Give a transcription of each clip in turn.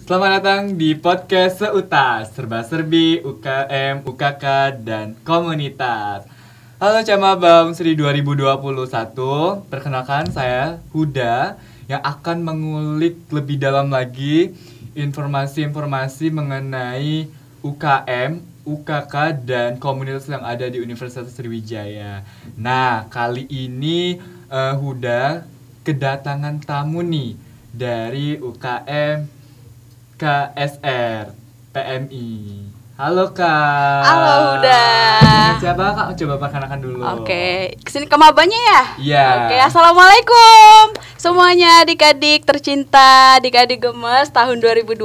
Selamat datang di podcast Seutas, serba-serbi UKM, UKK, dan komunitas. Halo Camabang Sri 2021, perkenalkan saya Huda yang akan mengulik lebih dalam lagi informasi-informasi mengenai UKM, UKK, dan komunitas yang ada di Universitas Sriwijaya. Nah, kali ini Huda kedatangan tamu nih dari UKM KSR PMI. Halo Kak. Halo Huda. Siapa Kak? Coba perkenalkan dulu. Oke, kesini ke mabanya ya? Iya. Oke, assalamualaikum semuanya adik-adik tercinta, adik-adik gemes tahun 2021.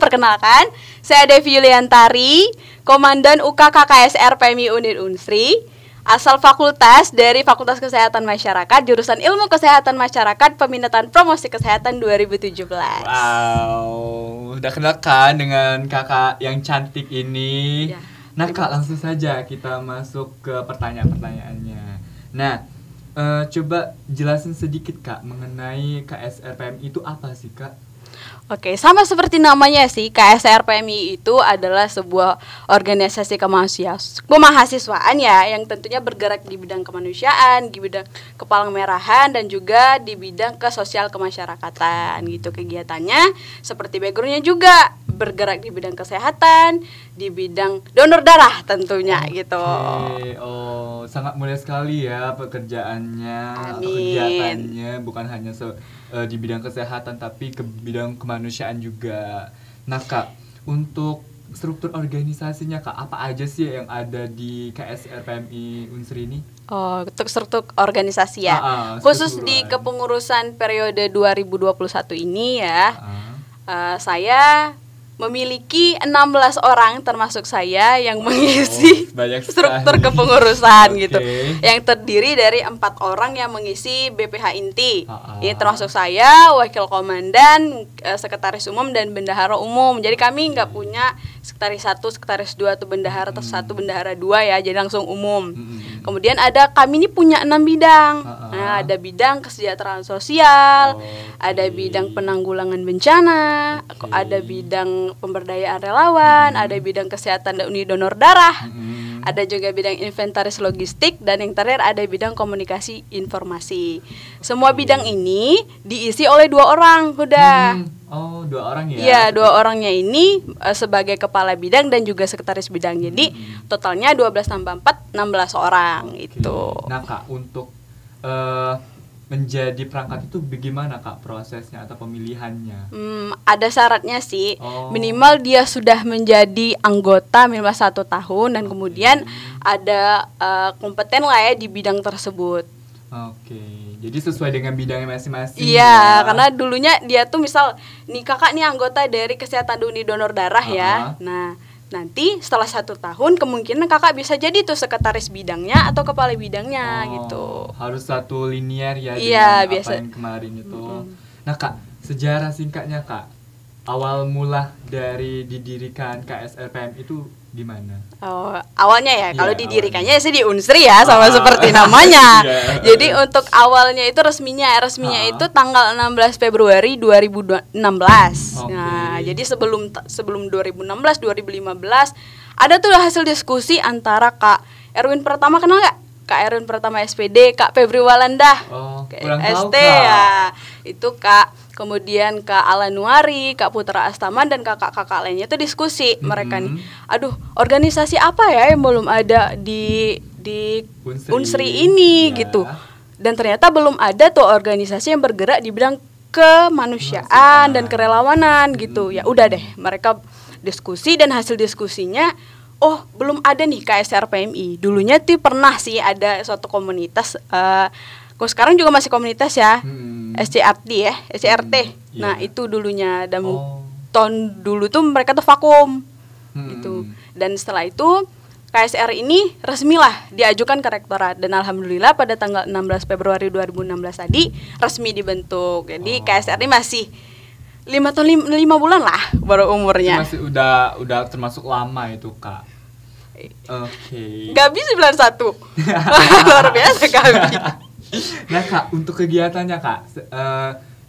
Perkenalkan, saya Devi Yuliantari, Komandan UKK KSR PMI Unit Unsri. Asal fakultas dari Fakultas Kesehatan Masyarakat, jurusan Ilmu Kesehatan Masyarakat, peminatan promosi kesehatan 2017. Wow, udah kenal kan dengan kakak yang cantik ini? Ya. Nah Kak, langsung saja kita masuk ke pertanyaan-pertanyaannya. Nah, coba jelasin sedikit Kak mengenai KSR PMI itu apa sih Kak? Oke, sama seperti namanya sih, KSR PMI itu adalah sebuah organisasi kemahasiswaan ya, yang tentunya bergerak di bidang kemanusiaan, di bidang kepalang-merahan, dan juga di bidang sosial kemasyarakatan gitu kegiatannya. Seperti backgroundnya juga bergerak di bidang kesehatan, di bidang donor darah tentunya gitu. Oh, sangat mulia sekali ya pekerjaannya atau Amin. kegiatannya, bukan hanya di bidang kesehatan tapi ke bidang kemanusiaan juga. Nah Kak, untuk struktur organisasinya Kak, apa aja sih yang ada di KSR PMI Unsri ini? Oh, untuk struktur organisasi ya. Khusus di kepengurusan periode 2021 ini ya. Saya memiliki 16 orang termasuk saya yang mengisi struktur kepengurusan gitu. Yang terdiri dari 4 orang yang mengisi BPH inti. Ini termasuk saya, wakil komandan, sekretaris umum, dan bendahara umum. Jadi kami nggak punya sekretaris 1, sekretaris 2 atau bendahara 1, bendahara 2 ya, jadi langsung umum. Kemudian kami ini punya 6 bidang. Nah, ada bidang kesejahteraan sosial, ada bidang penanggulangan bencana, ada bidang pemberdayaan relawan, ada bidang kesehatan dan unit donor darah, ada juga bidang inventaris logistik, dan yang terakhir ada bidang komunikasi informasi. Semua bidang ini diisi oleh 2 orang, Huda. Oh, 2 orang ya? Iya, 2 orangnya ini sebagai kepala bidang dan juga sekretaris bidang. Jadi totalnya 12 tambah 4, 16 orang itu. Nah Kak, untuk menjadi perangkat itu bagaimana Kak prosesnya atau pemilihannya? Ada syaratnya sih. Minimal dia sudah menjadi anggota minimal 1 tahun, dan kemudian ada kompeten lah ya di bidang tersebut. Jadi sesuai dengan bidangnya masing-masing. Iya, karena dulunya dia tuh misal nih kakak nih anggota dari kesehatan unit donor darah ya. Nah, nanti setelah 1 tahun kemungkinan kakak bisa jadi tuh sekretaris bidangnya atau kepala bidangnya gitu. Harus satu linear ya dengan biasa. Apa yang kemarin itu. Nah Kak, sejarah singkatnya Kak, awal mula dari didirikan KSR PMI itu gimana? Awalnya ya, kalau didirikannya sih di Unsri ya, sama seperti namanya. Jadi untuk awalnya itu resminya itu tanggal 16 Februari 2016. Nah, jadi sebelum 2016, 2015 ada tuh hasil diskusi antara Kak Erwin Pertama, kenal nggak? Kak Erwin Pertama SPD, Kak Febri Walanda, ST ya, itu Kak. Kemudian Kak Alanuari, Kak Putra Astaman, dan kakak-kakak lainnya itu diskusi. Mereka nih, aduh, organisasi apa ya yang belum ada di Unsri ini gitu. Dan ternyata belum ada tuh organisasi yang bergerak di bidang kemanusiaan dan kerelawanan gitu. Ya udah deh, mereka diskusi, dan hasil diskusinya, belum ada nih KSR PMI. Dulunya tuh pernah sih ada suatu komunitas, sekarang juga masih komunitas ya, SCRT ya, SCRT. Nah itu dulunya, dan tahun dulu tuh mereka tuh vakum gitu. Dan setelah itu KSR ini resmilah diajukan ke rektorat, dan alhamdulillah pada tanggal 16 Februari 2016 tadi resmi dibentuk. Jadi KSR ini masih 5 bulan lah baru umurnya. Masih udah termasuk lama itu Kak. Gabi 91. Luar biasa Gabi. Nah Kak, untuk kegiatannya Kak,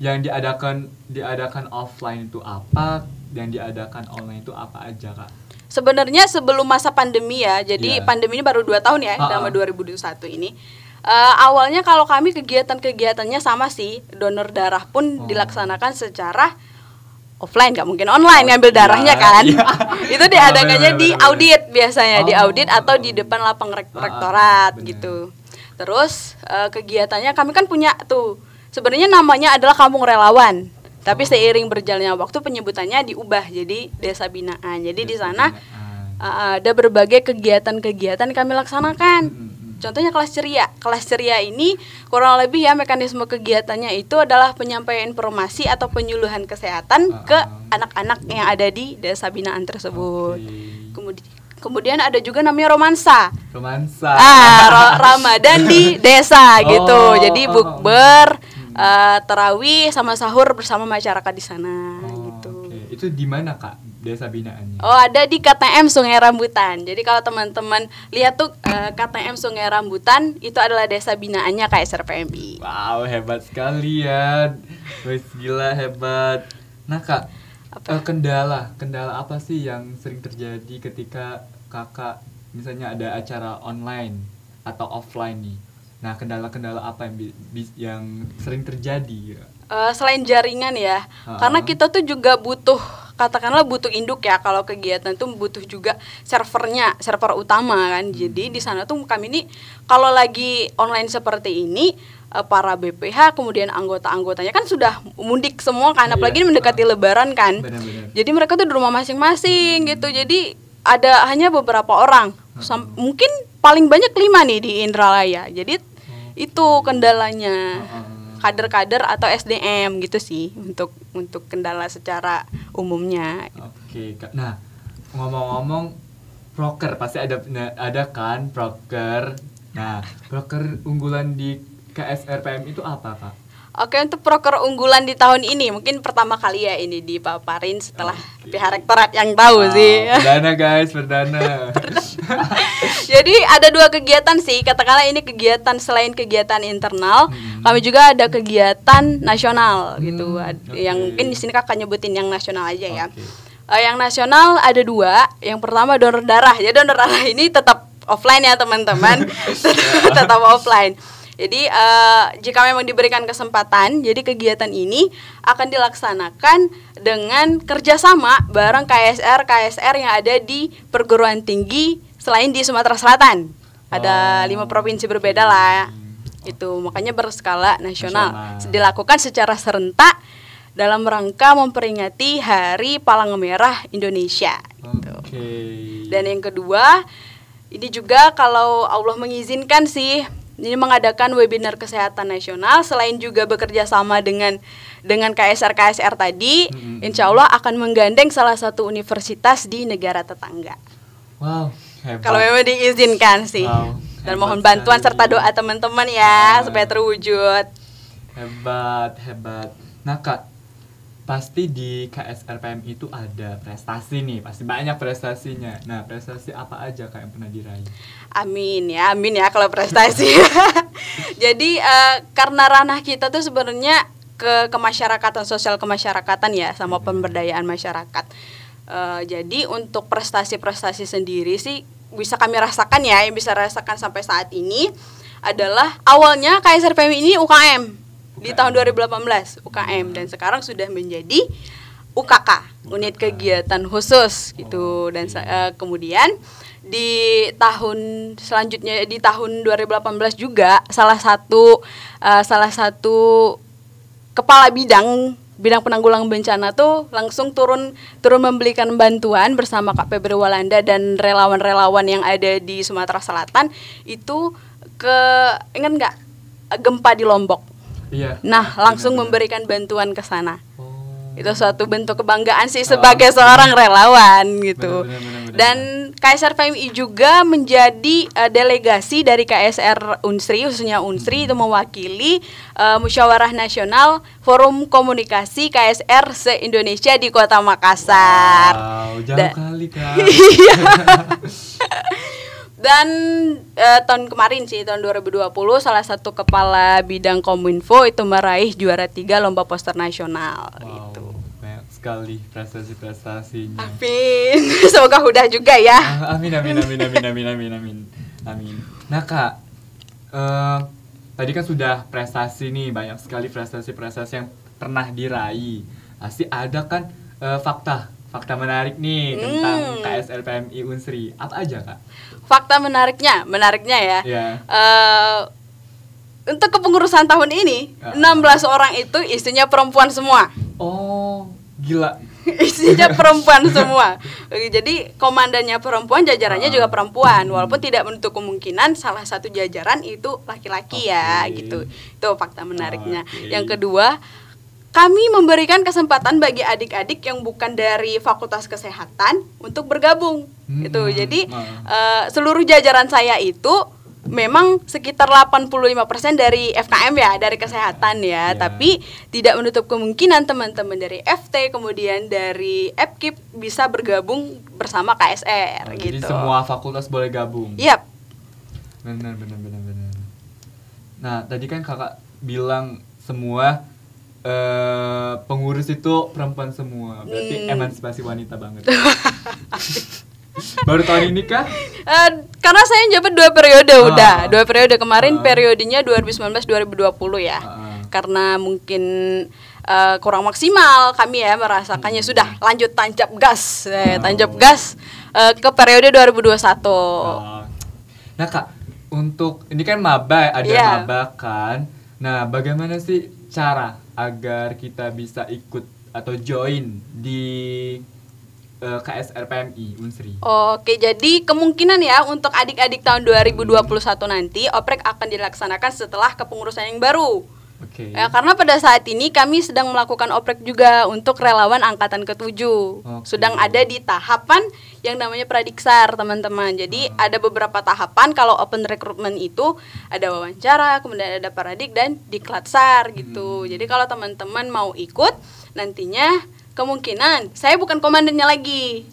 yang diadakan offline itu apa, yang diadakan online itu apa aja, Kak? Sebenarnya sebelum masa pandemi ya, jadi pandemi ini baru 2 tahun ya, selama 2021 ini. Awalnya kalau kami kegiatan-kegiatannya sama sih, donor darah pun dilaksanakan secara offline, nggak mungkin online ngambil darahnya kan. Itu diadakannya di audit biasanya, di audit atau di depan lapang rektorat gitu. Terus kegiatannya kami kan punya tuh, sebenarnya namanya adalah Kampung Relawan. Tapi seiring berjalannya waktu penyebutannya diubah jadi Desa Binaan. Jadi di sana ada berbagai kegiatan-kegiatan kami laksanakan. Contohnya kelas ceria. Kelas ceria ini kurang lebih ya mekanisme kegiatannya itu adalah penyampaian informasi atau penyuluhan kesehatan ke anak-anak yang ada di Desa Binaan tersebut. Kemudian ada juga namanya romansa. Ramadan di desa gitu. Jadi bukber, tarawih sama sahur bersama masyarakat di sana gitu. Itu di mana, Kak? Desa Binaannya? Ada di KTM Sungai Rambutan. Jadi kalau teman-teman lihat tuh KTM Sungai Rambutan itu adalah desa binaannya KSR PMI. Wow, hebat sekali ya. Wes gila hebat. Nah, Kak, kendala apa sih yang sering terjadi ketika Kakak misalnya ada acara online atau offline nih? Nah, kendala-kendala apa yang sering terjadi? Selain jaringan ya, karena kita tuh juga butuh, katakanlah butuh induk ya, kalau kegiatan tuh butuh juga server utama kan. Jadi di sana tuh kami ini kalau lagi online seperti ini, para BPH kemudian anggota-anggotanya kan sudah mudik semua kan, apalagi ini mendekati Lebaran kan. Benar-benar. Jadi mereka tuh di rumah masing-masing gitu. Jadi ada hanya beberapa orang, mungkin paling banyak 5 nih di Indralaya. Jadi itu kendalanya. Kader-kader atau SDM gitu sih untuk kendala secara umumnya. Oke, Kak. Nah, ngomong-ngomong proker pasti ada kan proker. Nah, proker unggulan di KSR PMI itu apa, Kak? Oke, untuk proker unggulan di tahun ini mungkin pertama kali ya ini dipaparin setelah pihak rektorat yang tahu sih. Perdana guys, perdana. Jadi ada 2 kegiatan sih, katakanlah ini kegiatan selain kegiatan internal, kami juga ada kegiatan nasional gitu. Yang mungkin di sini Kakak nyebutin yang nasional aja ya. Yang nasional ada 2. Yang pertama donor darah. Ya donor darah ini tetap offline ya teman-teman. Tetap offline. Jadi jika memang diberikan kesempatan, jadi kegiatan ini akan dilaksanakan dengan kerjasama bareng KSR yang ada di perguruan tinggi selain di Sumatera Selatan. Ada 5 provinsi berbeda lah. Itu makanya berskala nasional. Dilakukan secara serentak dalam rangka memperingati Hari Palang Merah Indonesia. Dan yang kedua, ini juga kalau Allah mengizinkan sih, ini mengadakan webinar kesehatan nasional selain juga bekerja sama dengan KSR tadi, insya Allah akan menggandeng salah satu universitas di negara tetangga. Wow, hebat. Kalau memang diizinkan sih. Wow, dan mohon bantuan serta doa teman-teman ya supaya terwujud. Hebat. Nah, Kak, pasti di KSR PMI itu ada prestasi nih, pasti banyak prestasinya. Nah, prestasi apa aja Kak yang pernah diraih? Amin ya kalau prestasi. Jadi karena ranah kita tuh sebenarnya ke masyarakatan, sosial kemasyarakatan ya, sama pemberdayaan masyarakat. Jadi untuk prestasi-prestasi sendiri sih bisa kami rasakan ya, yang bisa rasakan sampai saat ini adalah awalnya KSR PMI ini UKM. Di tahun 2018 UKM dan sekarang sudah menjadi UKK, unit kegiatan khusus gitu. Dan kemudian di tahun selanjutnya di tahun 2018 juga salah satu kepala bidang penanggulangan bencana tuh langsung turun memberikan bantuan bersama Kak Febri Walanda dan relawan-relawan yang ada di Sumatera Selatan itu ingat nggak gempa di Lombok? Iya. Nah, langsung memberikan bantuan ke sana. Itu suatu bentuk kebanggaan sih sebagai seorang relawan gitu. Benar. Dan KSR PMI juga menjadi delegasi dari KSR Unsri, khususnya Unsri itu mewakili Musyawarah Nasional Forum Komunikasi KSR se-Indonesia di Kota Makassar. Wow, jauh kali Kak. Dan tahun kemarin sih, tahun 2020, salah satu kepala bidang Kominfo itu meraih juara 3 lomba poster nasional. Wow, gitu. banyak sekali prestasi-prestasinya. Amin. Semoga udah juga ya. Amin. Nah Kak, tadi kan sudah prestasi nih, banyak sekali prestasi-prestasi yang pernah diraih. Pasti ada kan fakta menarik nih tentang KSR PMI Unsri. Apa aja Kak? Fakta menariknya ya. Yeah. Untuk kepengurusan tahun ini 16 orang itu isinya perempuan semua. Oh, gila. Isinya perempuan semua. Jadi komandannya perempuan, jajarannya juga perempuan. Walaupun tidak menutup kemungkinan salah satu jajaran itu laki-laki ya, gitu. Itu fakta menariknya. Yang kedua, kami memberikan kesempatan bagi adik-adik yang bukan dari Fakultas Kesehatan untuk bergabung. Gitu. Jadi seluruh jajaran saya itu memang sekitar 85% dari FKM ya, dari kesehatan ya. Tapi tidak menutup kemungkinan teman-teman dari FT kemudian dari FKIP bisa bergabung bersama KSR gitu. Jadi semua fakultas boleh gabung. Yap. Benar. Nah, tadi kan Kakak bilang semua pengurus itu perempuan semua. Berarti emansipasi wanita banget. Baru tahun ini kah? Karena saya jabat 2 periode udah. 2 periode kemarin periodenya 2019-2020 ya. Karena mungkin kurang maksimal kami ya merasakannya, sudah lanjut tancap gas ke periode 2021. Nah Kak, untuk ini kan maba, ada maba kan. Nah, bagaimana sih cara agar kita bisa ikut atau join di KSR PMI Unsri? Oke, jadi kemungkinan ya untuk adik-adik tahun 2021 nanti oprek akan dilaksanakan setelah kepengurusan yang baru. Oke. Ya, karena pada saat ini kami sedang melakukan oprek juga untuk relawan angkatan ke-7. Sedang ada di tahapan yang namanya pradiksar, teman-teman. Jadi ada beberapa tahapan. Kalau open recruitment itu ada wawancara, kemudian ada paradik dan diklatsar gitu. Jadi kalau teman-teman mau ikut nantinya, kemungkinan saya bukan komandannya lagi.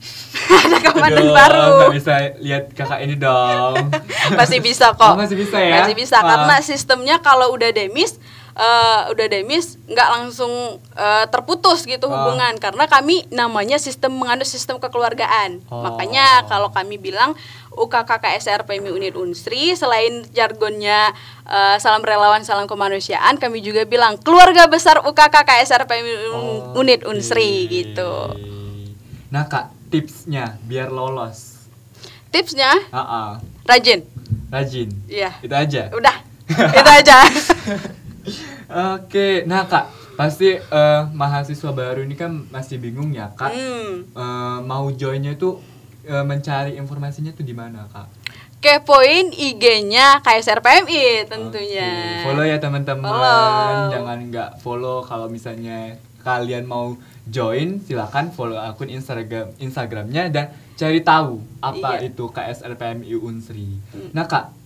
Ada komandan baru. Nggak bisa lihat kakak ini dong. Masih bisa kok. Masih bisa ya? Masih bisa karena sistemnya kalau udah demis nggak langsung terputus gitu hubungan, karena kami namanya menganut sistem kekeluargaan. Makanya kalau kami bilang UKK KSR PMI Unit Unsri, selain jargonnya salam relawan salam kemanusiaan, kami juga bilang keluarga besar UKK KSR PMI Unit Unsri gitu. Nah Kak, tipsnya biar lolos. Tipsnya? Rajin. Iya. Itu aja. Udah. Itu aja. Oke, nah Kak, pasti mahasiswa baru ini kan masih bingung ya Kak. Mau joinnya itu mencari informasinya tuh di mana Kak? Kepoin IG-nya KSR PMI tentunya. Follow ya teman-teman. Jangan nggak follow. Kalau misalnya kalian mau join, silakan follow akun Instagramnya dan cari tahu apa itu KSR PMI Unsri. Nah Kak,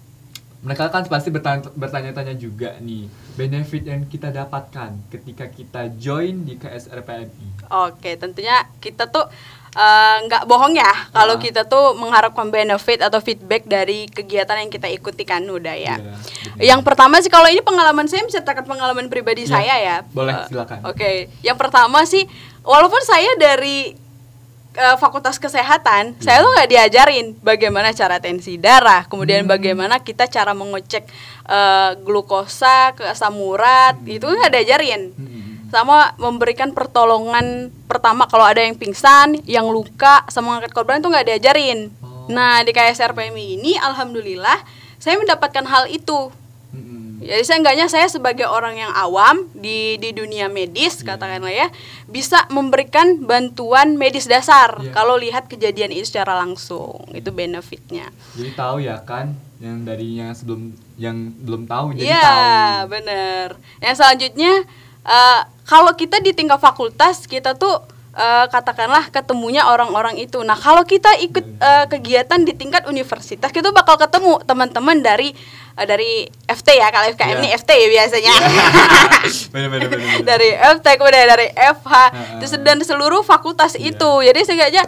mereka kan pasti bertanya-tanya juga nih, benefit yang kita dapatkan ketika kita join di KSR PMI. Oke, tentunya kita tuh nggak bohong ya kalau kita tuh mengharapkan benefit atau feedback dari kegiatan yang kita ikuti kan udah ya. Yang pertama sih, kalau ini pengalaman saya menceritakan pengalaman pribadi saya ya. Boleh, silakan. Oke, yang pertama sih, walaupun saya dari Fakultas Kesehatan, saya tuh nggak diajarin bagaimana cara tensi darah, kemudian bagaimana kita cara mengecek glukosa, asam urat, itu nggak diajarin. Sama memberikan pertolongan pertama kalau ada yang pingsan, yang luka, sama mengangkat korban itu nggak diajarin. Nah di KSR PMI ini, alhamdulillah saya mendapatkan hal itu. Jadi seenggaknya saya sebagai orang yang awam di dunia medis, katakanlah ya, bisa memberikan bantuan medis dasar kalau lihat kejadian itu secara langsung. Itu benefitnya. Jadi tahu ya kan, yang darinya yang belum tahu jadi tahu. Iya, benar. Yang selanjutnya, kalau kita di tingkat fakultas, kita tuh katakanlah ketemunya orang-orang itu. Nah kalau kita ikut kegiatan di tingkat universitas, kita bakal ketemu teman-teman dari FT ya, kalau FKM ini FT ya biasanya. Bener. Dari FT, kemudian dari FH, dan seluruh fakultas itu. Jadi seenggaknya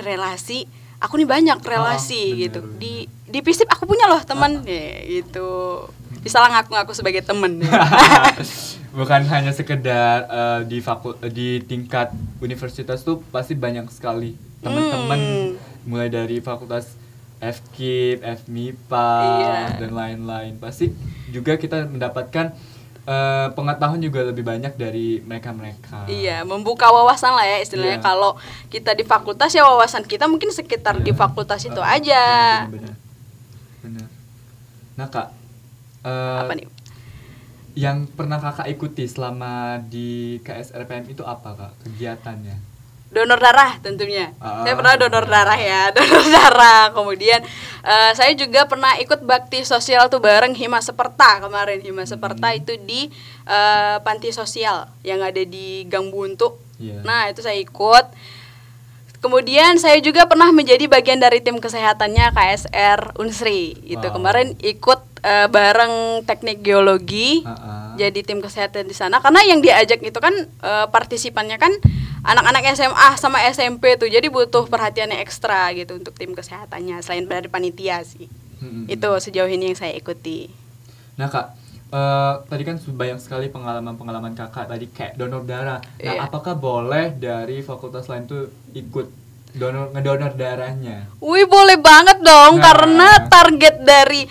relasi, aku nih banyak relasi gitu. di FISIP aku punya loh teman gitu. Bisa lah ngaku-ngaku sebagai teman. Bukan hanya sekedar di tingkat universitas tuh pasti banyak sekali teman-teman mulai dari fakultas FKIP, FMIPA dan lain-lain. Pasti juga kita mendapatkan pengetahuan juga lebih banyak dari mereka-mereka. Iya, membuka wawasan lah ya istilahnya. Kalau kita di fakultas ya wawasan kita mungkin sekitar di fakultas itu aja. Benar. Nah Kak, apa nih? Yang pernah Kakak ikuti selama di KSRPM itu apa Kak kegiatannya? Donor darah tentunya. Saya pernah donor darah ya, donor darah. Kemudian saya juga pernah ikut bakti sosial tuh bareng Hima Seperta kemarin. Hima Seperta itu di panti sosial yang ada di Gang Buntu. Nah, itu saya ikut. Kemudian saya juga pernah menjadi bagian dari tim kesehatannya KSR Unsri. Itu kemarin ikut bareng teknik geologi. Jadi tim kesehatan di sana karena yang diajak itu kan partisipannya kan anak-anak SMA sama SMP tuh, jadi butuh perhatian yang ekstra gitu untuk tim kesehatannya selain dari panitia sih. Itu sejauh ini yang saya ikuti. Nah Kak, tadi kan banyak sekali pengalaman Kakak tadi kayak donor darah. Nah apakah boleh dari fakultas lain tuh ikut ngedonor darahnya? Wih, boleh banget dong, karena target dari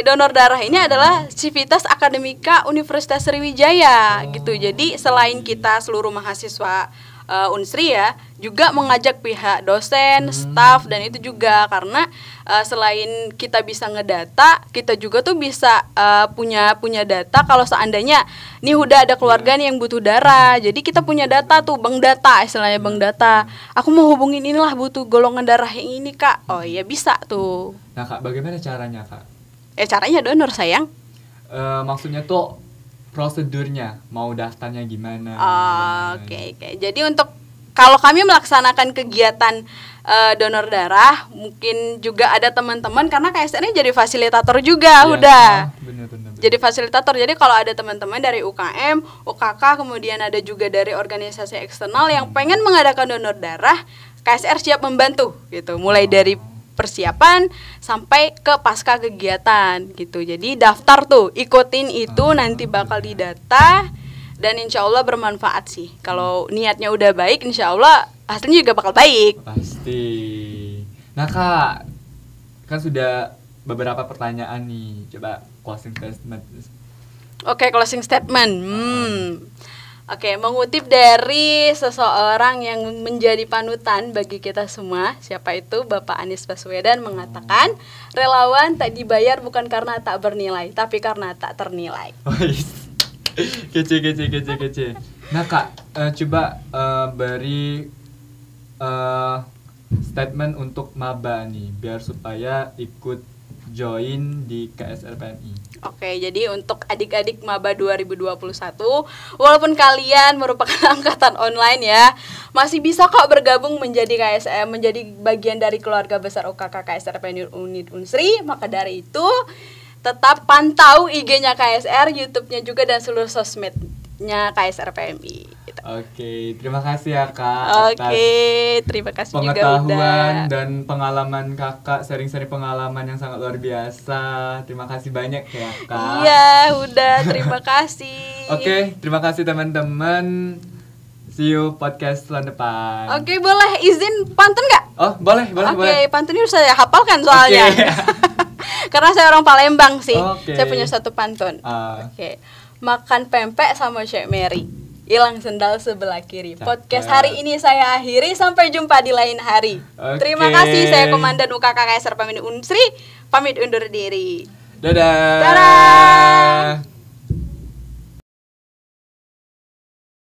donor darah ini adalah Civitas Akademika Universitas Sriwijaya gitu. Jadi selain kita seluruh mahasiswa Unsri ya, juga mengajak pihak dosen, staf dan itu juga karena selain kita bisa ngedata, kita juga tuh bisa punya data kalau seandainya nih udah ada keluarga nih yang butuh darah. Jadi kita punya data tuh, bank data istilahnya, bank data. Aku mau hubungin inilah butuh golongan darah yang ini Kak. Oh iya bisa tuh. Nah Kak, bagaimana caranya Kak? Caranya donor sayang. Maksudnya tuh prosedurnya, mau daftarnya gimana? Oke. Jadi untuk kalau kami melaksanakan kegiatan donor darah, mungkin juga ada teman-teman karena KSR-nya jadi fasilitator juga, udah. Bener. Jadi fasilitator. Jadi kalau ada teman-teman dari UKM, UKK, kemudian ada juga dari organisasi eksternal yang pengen mengadakan donor darah, KSR siap membantu gitu. Mulai dari persiapan sampai ke pasca kegiatan gitu. Jadi daftar tuh, ikutin itu, nanti bakal didata dan insya Allah bermanfaat sih. Kalau niatnya udah baik, insya Allah hasilnya juga bakal baik. Pasti. Nah Kak, kan sudah beberapa pertanyaan nih. Coba closing statement. Oke, closing statement. Oke, mengutip dari seseorang yang menjadi panutan bagi kita semua, siapa itu? Bapak Anies Baswedan mengatakan, relawan tak dibayar bukan karena tak bernilai, tapi karena tak ternilai. Kece. Nah Kak, coba beri statement untuk maba nih, biar supaya ikut join di KSRPMI. Oke, jadi untuk adik-adik maba 2021, walaupun kalian merupakan angkatan online ya, masih bisa kok bergabung menjadi KSM, menjadi bagian dari keluarga besar UKK KSRPMI Unit Unsri. Maka dari itu, tetap pantau IG-nya KSR, YouTube-nya juga dan seluruh sosmednya KSRPMI. Gitu. Oke, terima kasih ya Kak. Terima kasih juga pengetahuan dan pengalaman Kakak, sharing-sharing pengalaman yang sangat luar biasa. Terima kasih banyak ya Kak. Iya, udah, terima kasih. Oke, terima kasih teman-teman. See you podcast selan depan. Oke, boleh izin pantun nggak? Oh, boleh. Oke, pantunnya harus saya hafalkan soalnya. Karena saya orang Palembang sih. Saya punya satu pantun. Oke. Makan pempek sama Syekh Mary, hilang sendal sebelah kiri. Podcast hari ini saya akhiri, sampai jumpa di lain hari. Terima kasih, saya Komandan UKK KSRPMI Unsri, pamit undur diri. Dadah. Dadah.